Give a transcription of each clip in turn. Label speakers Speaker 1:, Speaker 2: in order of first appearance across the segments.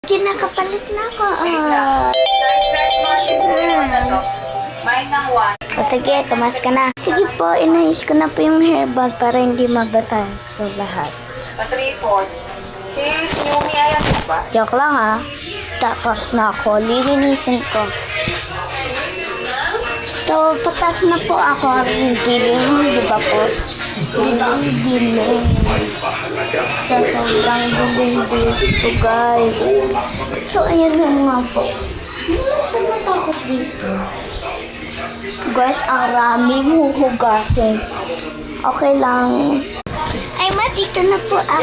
Speaker 1: Kinakapalit na ako. O sige, tumas ka na. Sige po, inayos ko na po yung hairband para hindi mabasa ko lahat.
Speaker 2: 3/4. Sis, Yumi, ayan mo ba?
Speaker 1: Joke lang ha. Tatas na ako. Lilinisin ko. So, patas na po ako. Dilim, di ba po? Dilim. Sa sobrang dilim dito, guys. So, ayan na nga po. Saan matakot dito? Guys, ang raming huhugasin. Okay lang. Ay, dito na po ako.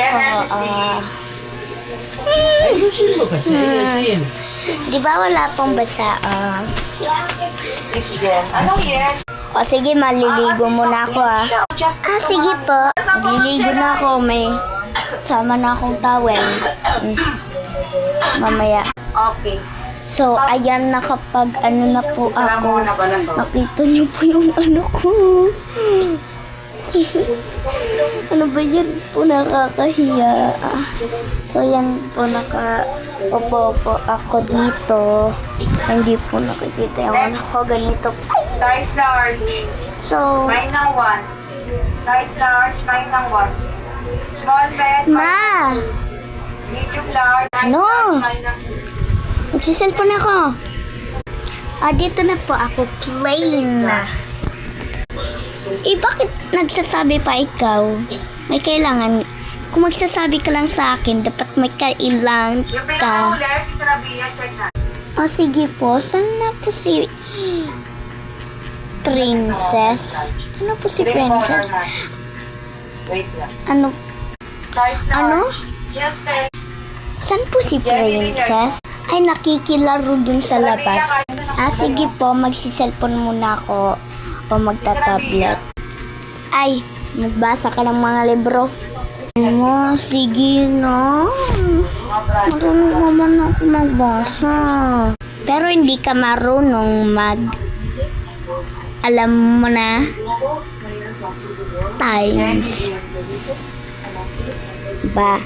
Speaker 1: Di ba wala pong basa?
Speaker 2: Sis Jen, anong yes?
Speaker 1: O sige, maliligo muna ako sige po. Maliligo na ako. May sama na akong towel. Mamaya.
Speaker 2: Okay.
Speaker 1: So, ayan na kapag na po ako. Nakita niyo po yung ko. Ano ba yan po, nakakahiya. So, yan po, opo ako dito. Hindi po nakikita yung ko. Ganito.
Speaker 2: Size large.
Speaker 1: So,
Speaker 2: 9 ng 1. Size large, 9 ng 1. Small bed,
Speaker 1: Ma!
Speaker 2: medium large, size
Speaker 1: No!
Speaker 2: large, 9 ng 6.
Speaker 1: Magsiselfon ako. Dito na po ako. Plain na. Bakit nagsasabi pa ikaw? May kailangan. Kung magsasabi ka lang sa akin, dapat may kailangan
Speaker 2: Yung
Speaker 1: ka.
Speaker 2: pinakahuli, si Rabia, check na.
Speaker 1: Sige po. Saan na po si Princess? Ano po si Princess?
Speaker 2: Wait lang.
Speaker 1: Ano?
Speaker 2: Size
Speaker 1: Ano?
Speaker 2: large, silk.
Speaker 1: Saan po si Princess? Ay, nakikilaro dun sa labas. Sige po. Magsiselfon muna ako. O magta-tablet. Ay, magbasa ka ng mga libro. Sige na. Marunong naman ako magbasa. Pero hindi ka marunong alam mo na, times. Ba?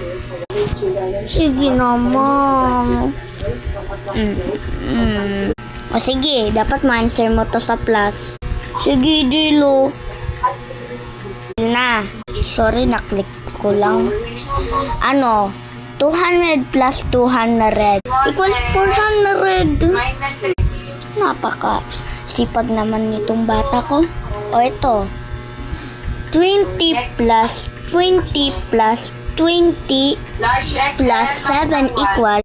Speaker 1: Sige naman. O sige, dapat ma-answer mo to sa plus. Sige, Dilo. Na. Sorry, naklik ko lang. 200 plus 200 equals 400. Napaka sipag naman nitong bata ko. O ito. 20 plus 20 plus 20
Speaker 2: Large XL,
Speaker 1: plus 7 equal